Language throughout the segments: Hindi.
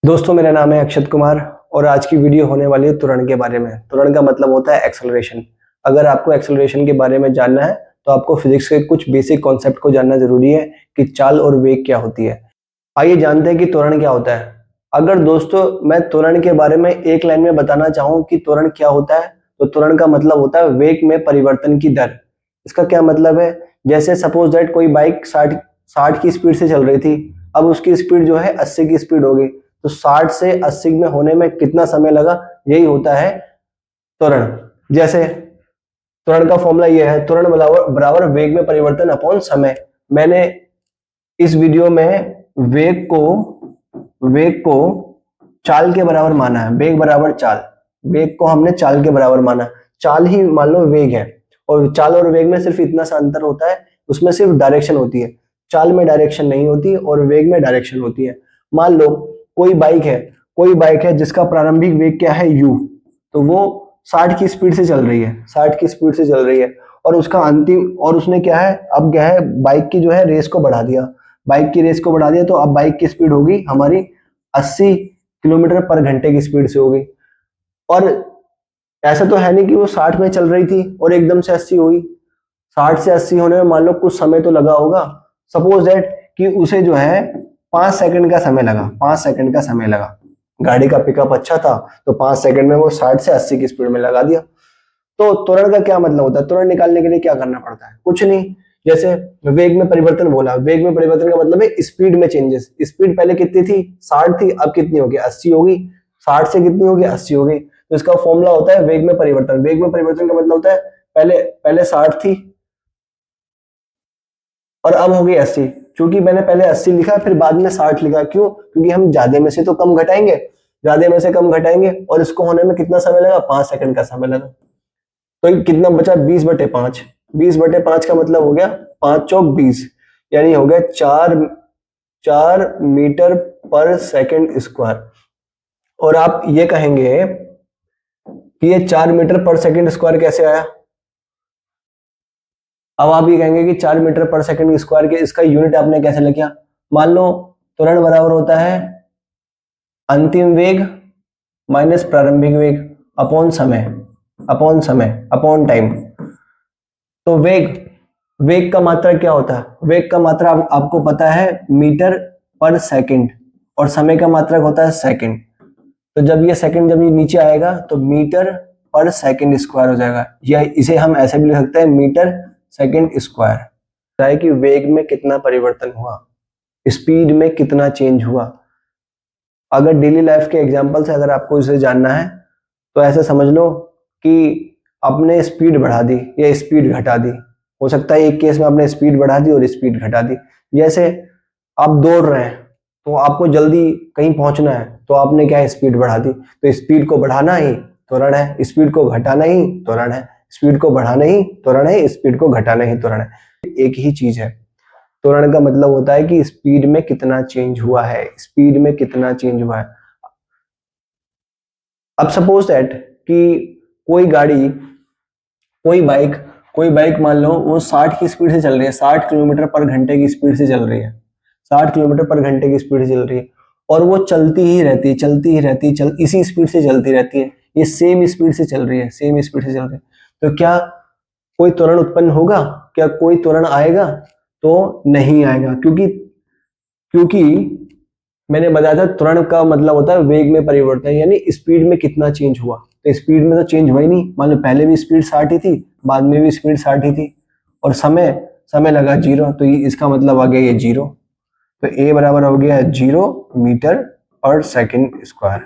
दोस्तों, मेरा नाम है अक्षत कुमार और आज की वीडियो होने वाली है त्वरण के बारे में। त्वरण का मतलब होता है एक्सेलरेशन। अगर आपको एक्सेलरेशन के बारे में जानना है तो आपको फिजिक्स के कुछ बेसिक कॉन्सेप्ट को जानना जरूरी है कि चाल और वेग क्या होती है। आइए जानते हैं कि त्वरण क्या होता है। अगर दोस्तों मैं त्वरण के बारे में एक लाइन में बताना चाहूँ कि त्वरण क्या होता है, तो त्वरण का मतलब होता है वेग में परिवर्तन की दर। इसका क्या मतलब है? जैसे सपोज दैट कोई बाइक 60 की स्पीड से चल रही थी, अब उसकी स्पीड जो है 80 की स्पीड हो गई, तो 60 से 80 में होने में कितना समय लगा, यही होता है त्वरण। जैसे त्वरण का फॉर्मूला ये है, त्वरण बराबर वेग में परिवर्तन अपॉन समय। मैंने इस वीडियो में वेग को चाल के बराबर माना है। वेग बराबर चाल, वेग को हमने चाल के बराबर माना। चाल ही मान लो वेग है, और चाल और वेग में सिर्फ इतना सा अंतर होता है, उसमें सिर्फ डायरेक्शन होती है। चाल में डायरेक्शन नहीं होती और वेग में डायरेक्शन होती है। मान लो कोई बाइक है, जिसका प्रारंभिक वेग क्या है, u, तो वो 60 की स्पीड से चल रही है, 60 की स्पीड से चल रही है, और उसका अंतिम, और उसने क्या है, अब क्या है, बाइक की जो है रेस को बढ़ा दिया। तो अब बाइक की स्पीड होगी हमारी 80 किलोमीटर पर घंटे की स्पीड से होगी। और ऐसा तो है नहीं कि वो 60 में चल रही थी और एकदम से 80 हुई। 60 से 80 होने में मान लो कुछ समय तो लगा होगा। सपोज दैट कि उसे जो है 5 सेकंड का समय लगा, 5 सेकंड का समय लगा। गाड़ी का पिकअप अच्छा था तो 5 सेकंड में वो 60 से 80 की स्पीड में लगा दिया। तो त्वरण का क्या मतलब होता है? त्वरण निकालने के लिए क्या करना पड़ता है? कुछ नहीं। जैसे वेग में परिवर्तन बोला, वेग में परिवर्तन का मतलब है स्पीड में चेंजेस। स्पीड पहले कितनी थी? 60 थी, अब कितनी होगी? 80 होगी। 60 से कितनी होगी? 80 होगी। तो इसका फॉर्मूला होता है वेग में परिवर्तन। वेग में परिवर्तन का मतलब होता है पहले पहले 60 थी और अब हो गई 80। क्योंकि मैंने पहले 80 लिखा फिर बाद में 60 लिखा, क्यों? क्योंकि हम ज्यादा में से तो कम घटाएंगे, ज्यादा में से कम घटाएंगे, और इसको होने में कितना समय लगा? 5 सेकंड का समय लगा। तो ये कितना बचा? 20/5। 20/5 का मतलब हो गया 5 चौक 20, यानी हो गया 4 मीटर पर सेकंड स्क्वायर। और आप ये कहेंगे कि ये 4 मीटर पर सेकंड स्क्वायर कैसे आया? अब आप ये कहेंगे कि 4 मीटर पर सेकंड स्क्वायर के इसका यूनिट आपने कैसे लिखा? मान लो त्वरण बराबर होता है अंतिम वेग माइनस प्रारंभिक वेग अपॉन समय, अपॉन टाइम। तो वेग वेग का मात्रा क्या होता है? वेग का मात्रा आपको पता है मीटर पर सेकंड, और समय का मात्रक होता है सेकंड। तो जब ये नीचे आएगा तो मीटर पर सेकंड स्क्वायर हो जाएगा, या इसे हम ऐसे भी लिख सकते हैं मीटर सेकंड स्क्वायर। है कि वेग में कितना परिवर्तन हुआ, स्पीड में कितना चेंज हुआ। अगर डेली लाइफ के एग्जांपल से अगर आपको इसे जानना है तो ऐसे समझ लो कि आपने स्पीड बढ़ा दी या स्पीड घटा दी। हो सकता है एक केस में आपने स्पीड बढ़ा दी और स्पीड घटा दी। जैसे आप दौड़ रहे हैं तो आपको जल्दी कहीं पहुंचना है, तो आपने क्या है, स्पीड बढ़ा दी। तो स्पीड को बढ़ाना ही त्वरण है, स्पीड को घटाना ही त्वरण है। स्पीड को बढ़ाना ही त्वरण है, स्पीड को घटाना ही त्वरण है। एक ही चीज है। त्वरण का मतलब होता है कि स्पीड में कितना चेंज हुआ है, स्पीड में कितना चेंज हुआ है। अब सपोज दैट कि कोई गाड़ी, कोई बाइक कोई बाइक मान लो वो 60 की स्पीड से चल रही है, 60 किलोमीटर पर घंटे की स्पीड से चल रही है, 60 किलोमीटर पर घंटे की स्पीड से चल रही है, और वो चलती ही रहती, इसी स्पीड से चलती रहती है। ये सेम स्पीड से चल रही है, सेम स्पीड से चल रही है। तो क्या कोई त्वरण उत्पन्न होगा? क्या कोई त्वरण आएगा? तो नहीं आएगा, क्योंकि क्योंकि मैंने बताया था त्वरण का मतलब होता है वेग में परिवर्तन, यानी स्पीड में कितना चेंज हुआ। तो स्पीड में तो चेंज हुआ ही नहीं। मान लो पहले भी स्पीड 60 ही थी, बाद में भी स्पीड 60 ही थी, और समय समय लगा 0, तो इसका मतलब आ गया ये 0। तो ए बराबर हो गया 0 मीटर पर सेकंड स्क्वायर।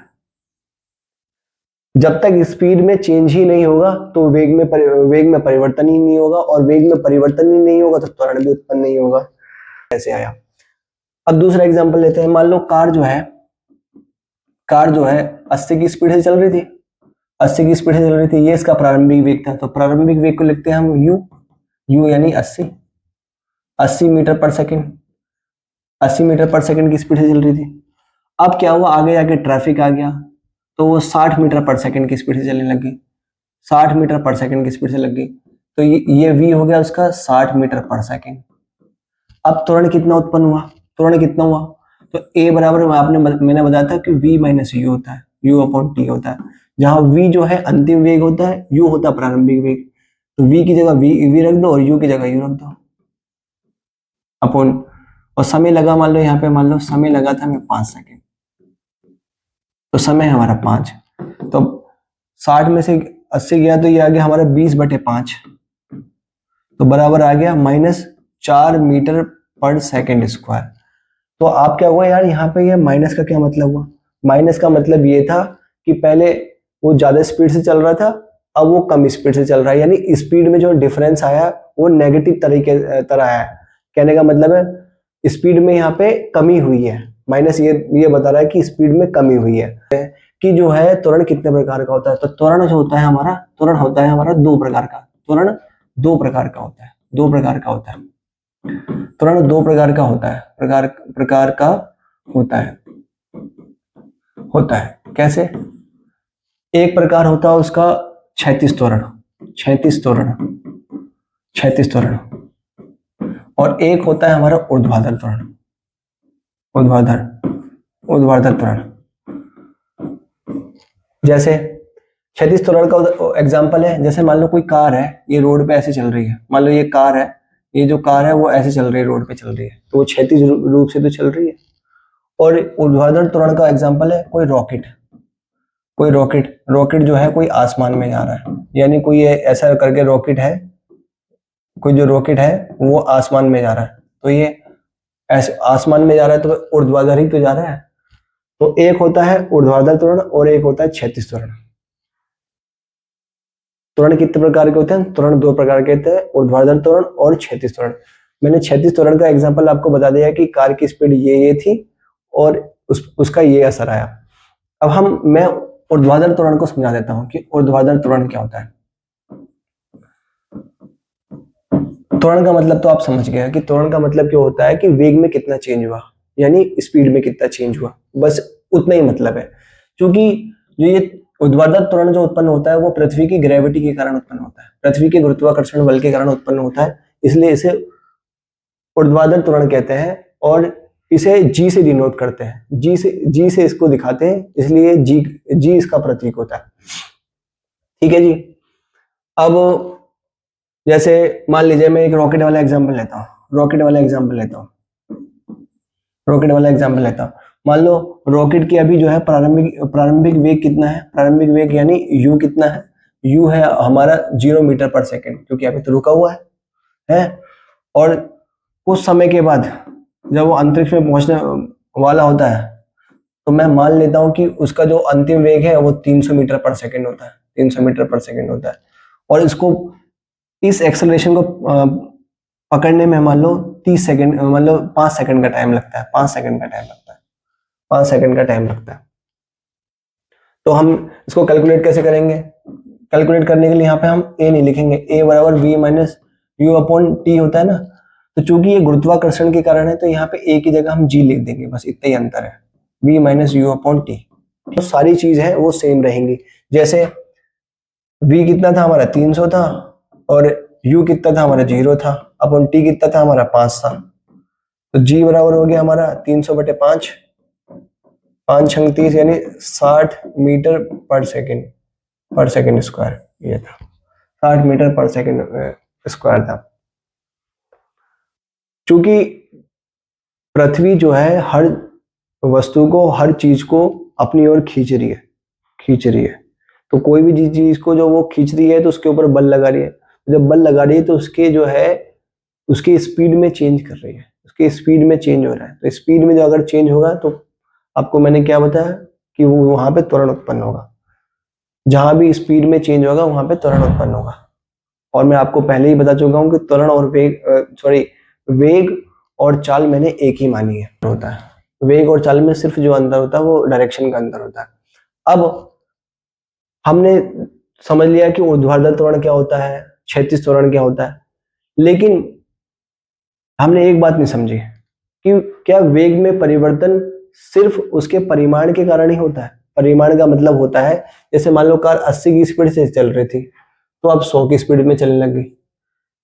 जब तक स्पीड में चेंज ही नहीं होगा तो वेग में परिवर्तन ही नहीं होगा, और वेग में परिवर्तन ही नहीं होगा तो त्वरण भी उत्पन्न नहीं होगा। कैसे आया? अब दूसरा एग्जांपल लेते हैं। मान लो कार जो है 80 की स्पीड से चल रही थी, 80 की स्पीड से चल रही थी, ये इसका प्रारंभिक वेग था। तो प्रारंभिक वेग को लिखते हैं हम यू यानी 80, 80 मीटर पर सेकंड, 80 मीटर पर सेकंड की स्पीड से चल रही थी। अब क्या हुआ, आगे जाके ट्रैफिक आ गया तो वो 60 मीटर पर सेकंड की स्पीड से चलने लगी, 60 मीटर पर सेकंड की स्पीड से लग गई। तो ये वी हो गया उसका 60 मीटर पर सेकंड। अब त्वरण कितना उत्पन्न हुआ? त्वरण कितना हुआ? तो a बराबर मैंने बताया था कि v माइनस यू होता है, u अपॉन टी होता है, जहां v जो है अंतिम वेग होता है, u होता है प्रारंभिक वेग, तो v की जगह v रख दो और u की जगह u रख दो अपॉन, और समय लगा मान लो यहाँ पे, मान लो समय लगा था हमें 5 सेकेंड, तो समय है हमारा 5, तो 60 में से 80 गया तो ये आ गया हमारा 20/5, तो बराबर आ गया -4 मीटर पर सेकेंड स्क्वायर। तो आप क्या हुआ यार, यहाँ पे ये माइनस का क्या मतलब हुआ? माइनस का मतलब ये था कि पहले वो ज्यादा स्पीड से चल रहा था, अब वो कम स्पीड से चल रहा है, यानी स्पीड में जो डिफरेंस आया वो नेगेटिव तरह आया। कहने का मतलब है स्पीड में यहाँ पे कमी हुई है, माइनस ये बता रहा है कि स्पीड में कमी हुई है। कि जो है त्वरण कितने प्रकार का होता है, तो त्वरण जो होता है हमारा, त्वरण होता है हमारा 2 प्रकार का, त्वरण 2 प्रकार का होता है, 2 प्रकार का होता है, त्वरण 2 प्रकार का होता है, प्रकार का होता है। कैसे? एक प्रकार होता है उसका क्षैतिज त्वरण, क्षैतिज त्वरण, और एक होता है हमारा ऊर्ध्वाधर त्वरण, ऊर्ध्वाधर त्वरण। जैसे क्षैतिज त्वरण का एग्जांपल है, जैसे मान लो कोई कार है, ये रोड पे ऐसे चल रही है, मान लो ये कार है, ये जो कार है वो ऐसे चल रही है, रोड पे चल रही है, तो वो क्षैतिज रूप से तो चल रही है। और ऊर्ध्वाधर त्वरण का एग्जांपल है कोई रॉकेट जो है कोई आसमान में जा रहा है, यानी कोई ऐसा करके रॉकेट है, कोई जो रॉकेट है वो आसमान में जा रहा है, तो ये ऐसे आसमान में जा रहा है तो ऊर्ध्वाधर ही तो जा रहा है। तो एक होता है ऊर्ध्वाधर त्वरण और एक होता है क्षैतिज त्वरण। त्वरण कितने प्रकार के होते हैं? त्वरण 2 प्रकार के होते हैं, ऊर्ध्वाधर त्वरण और क्षैतिज त्वरण। मैंने क्षैतिज त्वरण का एग्जांपल आपको बता दिया कि कार की स्पीड ये थी और उसका ये असर आया। अब मैं ऊर्ध्वाधर त्वरण को समझा देता हूं कि ऊर्ध्वाधर त्वरण क्या होता है। त्वरण का मतलब तो आप समझ गए कि त्वरण का मतलब क्या होता है कि वेग में कितना चेंज हुआ, यानी स्पीड में कितना चेंज हुआ, बस उतना ही मतलब है। क्योंकि जो ये ऊर्ध्वाधर त्वरण जो उत्पन्न होता है वो पृथ्वी की ग्रेविटी के कारण उत्पन्न होता है, पृथ्वी के गुरुत्वाकर्षण बल के कारण उत्पन्न होता है, इसलिए इसे ऊर्ध्वाधर त्वरण कहते हैं। और इसे जी से डिनोट करते हैं, जी से इसको दिखाते हैं, इसलिए जी इसका प्रतीक होता है। ठीक है जी। अब जैसे मान लीजिए मैं एक रॉकेट वाला एग्जांपल लेता हूँ, रॉकेट वाला एग्जांपल लेता हूँ। मान लो रॉकेट की अभी जो है प्रारंभिक वेग कितना है, प्रारंभिक वेग यानी u कितना है, u है हमारा 0 मीटर पर सेकेंड, क्योंकि अभी तो रुका हुआ है। और कुछ समय के बाद जब वो अंतरिक्ष में पहुंचने वाला होता है, तो मैं मान लेता हूं कि उसका जो अंतिम वेग है वो 300 मीटर पर सेकेंड होता है, 300 मीटर पर सेकेंड होता है। और इसको इस एक्सेलरेशन को पकड़ने में मान लो 30 सेकंड, मान लो 5 सेकंड का टाइम लगता है, 5 सेकंड का टाइम लगता है। तो हम इसको कैलकुलेट कैसे करेंगे? कैलकुलेट करने के लिए यहाँ पे हम a नहीं लिखेंगे, a बराबर v minus you upon T होता है ना, तो चूंकि ये गुरुत्वाकर्षण के कारण है तो यहाँ पे a की जगह हम g लिख देंगे, बस इतना ही अंतर है, v minus you upon T. तो सारी चीज है वो सेम रहेंगी। जैसे v कितना था हमारा 300 था, और u कितना था हमारा 0 था, अपॉन t कितना था हमारा 5 था, तो g बराबर हो गया हमारा 300/5, 5 छंग 30 यानी 60 मीटर पर सेकेंड स्क्वायर, ये था 60 मीटर पर सेकेंड स्क्वायर था। क्योंकि पृथ्वी जो है हर वस्तु को, हर चीज को अपनी ओर खींच रही है, तो कोई भी चीज को जो वो खींच रही है तो उसके ऊपर बल लगा रही है, जब बल लगा रही है तो उसके जो है उसकी स्पीड में चेंज कर रही है, उसकी स्पीड में चेंज हो रहा है। तो स्पीड में जो अगर चेंज होगा तो आपको मैंने क्या बताया कि वो वहां पे त्वरण उत्पन्न होगा, जहां भी स्पीड में चेंज होगा वहां पे त्वरण उत्पन्न होगा। और मैं आपको पहले ही बता चुका हूं कि त्वरण और वेग और चाल मैंने एक ही मानी है होता है। वेग और चाल में सिर्फ जो अंतर होता है वो डायरेक्शन का अंतर होता है। अब हमने समझ लिया कि ऊर्ध्वाधर त्वरण क्या होता है, क्षैतिज त्वरण क्या होता है, लेकिन हमने एक बात नहीं समझी कि क्या वेग में परिवर्तन सिर्फ उसके परिमाण के कारण ही होता है। परिमाण का मतलब होता है जैसे मान लो कार 80 की स्पीड से चल रही थी तो अब 100 की स्पीड में चलने लग गई,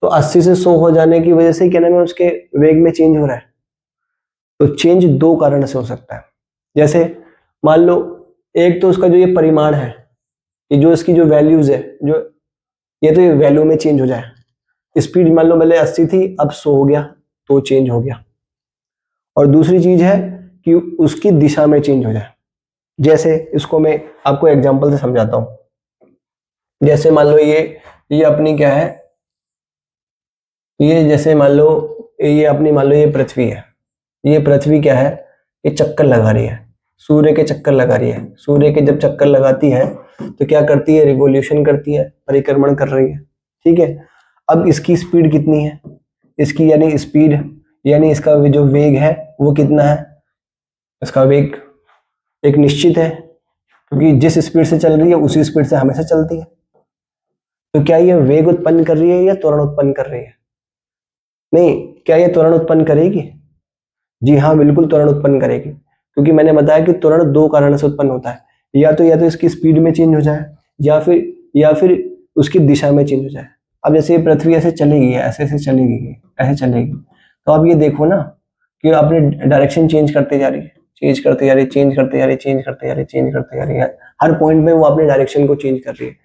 तो 80 से 100 हो जाने की वजह से क्या नाम है उसके वेग में चेंज हो रहा है। तो चेंज दो कारण से हो सकता है। जैसे मान लो एक तो उसका जो ये परिमाण है, ये जो इसकी जो वैल्यूज है, जो ये तो ये वैल्यू में चेंज हो जाए। स्पीड मान लो पहले 80 थी, अब 100 हो गया, तो चेंज हो गया। और दूसरी चीज है कि उसकी दिशा में चेंज हो जाए। जैसे इसको मैं आपको एग्जांपल से समझाता हूं। जैसे मान लो ये अपनी क्या है, ये जैसे मान लो ये अपनी मान लो ये पृथ्वी है। ये पृथ्वी क्या है, ये चक्कर लगा रही है, सूर्य के चक्कर लगा रही है। सूर्य के जब चक्कर लगाती है तो क्या करती है, रिवोल्यूशन करती है, परिक्रमण कर रही है। ठीक है, अब इसकी स्पीड कितनी है, इसकी यानी स्पीड यानी इसका जो वेग है वो कितना है, इसका वेग एक निश्चित है, क्योंकि जिस स्पीड से चल रही है उसी स्पीड से हमेशा चलती है। तो क्या ये वेग उत्पन्न कर रही है या त्वरण उत्पन्न कर रही है? नहीं, क्या ये त्वरण उत्पन्न करेगी? जी हाँ, बिल्कुल त्वरण उत्पन्न करेगी, क्योंकि मैंने बताया कि त्वरण दो कारण से उत्पन्न होता है। या तो इसकी स्पीड में चेंज हो जाए, या फिर उसकी दिशा में चेंज हो जाए। अब जैसे ये पृथ्वी ऐसे चलेगी, ऐसे ऐसे चलेगी, ऐसे चलेगी, तो आप ये देखो ना कि अपने डायरेक्शन चेंज करते जा रही है, चेंज करते जा रही है, चेंज करते जा रही है, चेंज करते जा रही है, चेंज करते जा रही है। हर पॉइंट में वो अपने डायरेक्शन को चेंज कर रही है।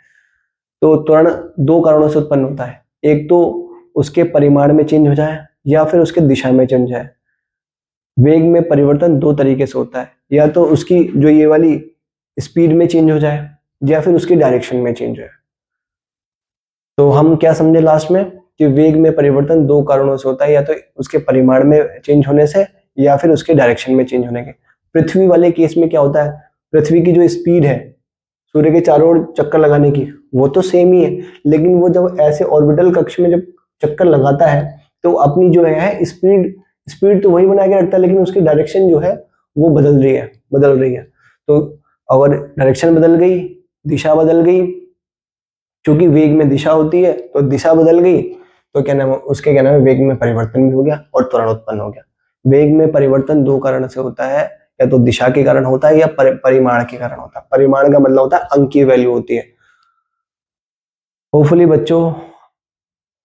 तो त्वरण दो कारणों से उत्पन्न होता है, एक तो उसके परिमाण में चेंज हो जाए या फिर उसके दिशा में चेंज हो जाए। वेग में परिवर्तन दो तरीके से होता है, या तो उसकी जो ये वाली स्पीड में चेंज हो जाए या फिर उसकी डायरेक्शन में चेंज हो जाए। तो हम क्या समझे लास्ट में कि वेग में परिवर्तन दो कारणों से होता है, या तो उसके परिमाण में चेंज होने से या फिर उसके डायरेक्शन में चेंज होने के। पृथ्वी वाले केस में क्या होता है, पृथ्वी की जो स्पीड है सूर्य के चारों ओर चक्कर लगाने की, वो तो सेम ही है, लेकिन वो जब ऐसे ऑर्बिटल कक्ष में जब चक्कर लगाता है तो अपनी जो है स्पीड स्पीड तो वही बना के रखता है, लेकिन उसकी डायरेक्शन जो है वो बदल रही है। तो अगर डायरेक्शन बदल गई, दिशा बदल गई, क्योंकि वेग में दिशा होती है तो दिशा बदल गई, तो क्या नाम है उसके, क्या नाम है, वेग में परिवर्तन भी हो गया और त्वरण उत्पन्न हो गया। वेग में परिवर्तन दो कारण से होता है, या तो दिशा के कारण होता है या परिमाण के कारण होता है। परिमाण का मतलब होता है अंक की वैल्यू होती है। होपफुली बच्चों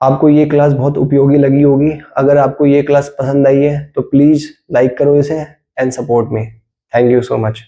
आपको ये क्लास बहुत उपयोगी लगी होगी। अगर आपको ये क्लास पसंद आई है तो प्लीज लाइक करो इसे and support me. Thank you so much.